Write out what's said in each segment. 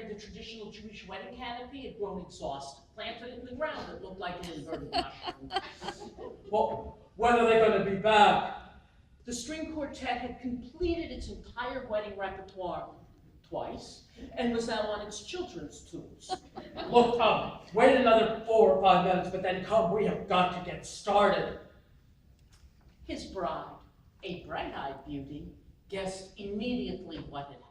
wearing the traditional Jewish wedding canopy had grown exhausted, planted it in the ground. It looked like an inverted mushroom. Well, when are they going to be back? The string quartet had completed its entire wedding repertoire twice and was now on its children's tunes. Look, Tom, wait another 4 or 5 minutes, but then come, we have got to get started. His bride, a bright-eyed beauty, guessed immediately what had happened.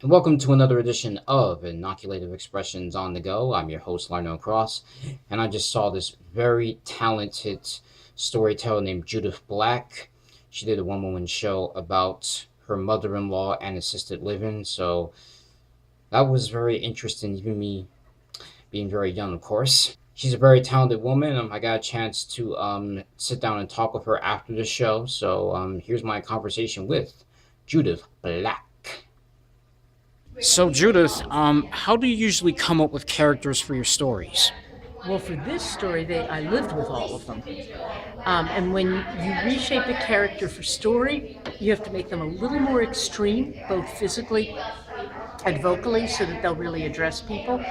And welcome to another edition of Inoculative Expressions on the Go. I'm your host, Larno Cross, and I just saw this very talented storyteller named Judith Black. She did a one-woman show about her mother-in-law and assisted living, so that was very interesting, even me being very young, of course. She's a very talented woman. I got a chance to sit down and talk with her after the show, so here's my conversation with Judith Black. So Judith, how do you usually come up with characters for your stories? Well, for this story, I lived with all of them. And when you reshape a character for story, you have to make them a little more extreme, both physically and vocally, so that they'll really address people.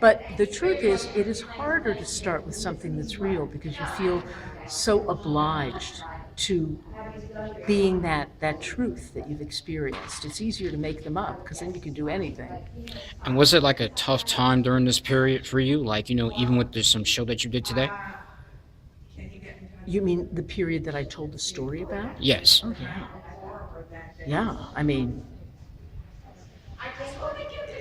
But the truth is, it is harder to start with something that's real because you feel so obliged to being that truth that you've experienced. It's easier to make them up because then you can do anything. And was it like a tough time during this period for you? Like, even with some show that you did today? You mean the period that I told the story about? Yes. Oh, yeah. Yeah, I mean,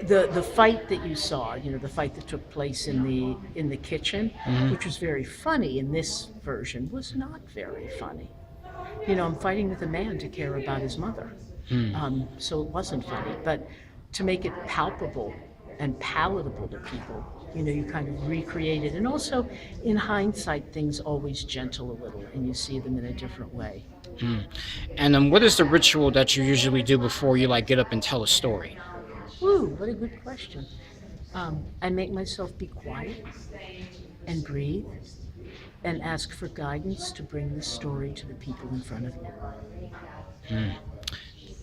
the fight that you saw, the fight that took place in the kitchen, which was very funny in this version, was not very funny. I'm fighting with a man to care about his mother. So it wasn't funny, but to make it palpable and palatable to people, you kind of recreate it. And also, in hindsight, things always gentle a little, and you see them in a different way. And what is the ritual that you usually do before you get up and tell a story? Ooh, what a good question. I make myself be quiet and breathe and ask for guidance to bring the story to the people in front of me.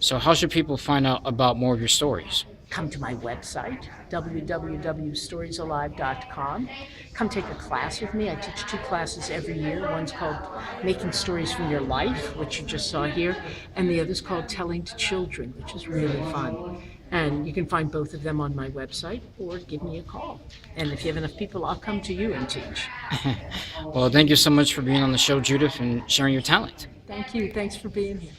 So how should people find out about more of your stories? Come to my website, www.storiesalive.com. Come take a class with me. I teach 2 classes every year. One's called Making Stories from Your Life, which you just saw here, and the other's called Telling to Children, which is really fun. And you can find both of them on my website or give me a call. And if you have enough people, I'll come to you and teach. Well, thank you so much for being on the show, Judith, and sharing your talent. Thank you. Thanks for being here.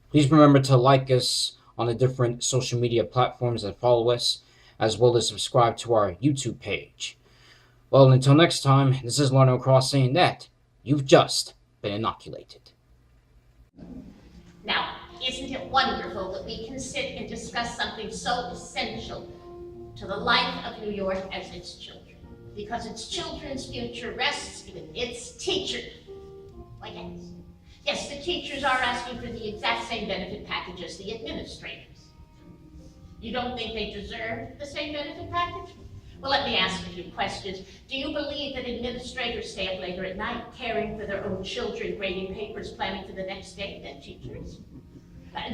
Please remember to like us on the different social media platforms that follow us, as well as subscribe to our YouTube page. Well, until next time, this is Larno Cross saying that you've just been inoculated. Now, isn't it wonderful that we can sit and discuss something so essential to the life of New York as its children? Because its children's future rests with its teachers. Why, yes. Yes, the teachers are asking for the exact same benefit package as the administrators. You don't think they deserve the same benefit package? Well, let me ask a few questions. Do you believe that administrators stay up later at night, caring for their own children, grading papers, planning for the next day than teachers?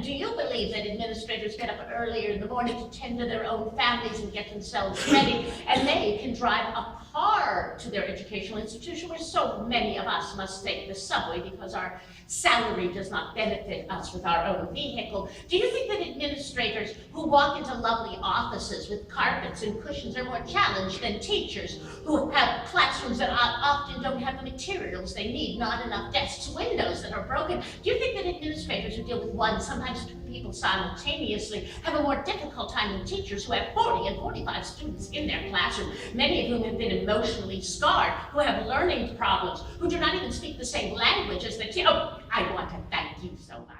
Do you believe that administrators get up earlier in the morning to tend to their own families and get themselves ready, and they can drive a car to their educational institution where so many of us must take the subway because our salary does not benefit us with our own vehicle? Do you think that administrators who walk into lovely offices with carpets and cushions are more challenged than teachers who have classrooms that often don't have the materials they need, not enough desks, windows that are broken? Do you think that administrators who deal with one, sometimes 2 people simultaneously, have a more difficult time than teachers who have 40 and 45 students in their classroom, many of whom have been emotionally scarred, who have learning problems, who do not even speak the same language as the teacher? Oh, I want to thank you so much.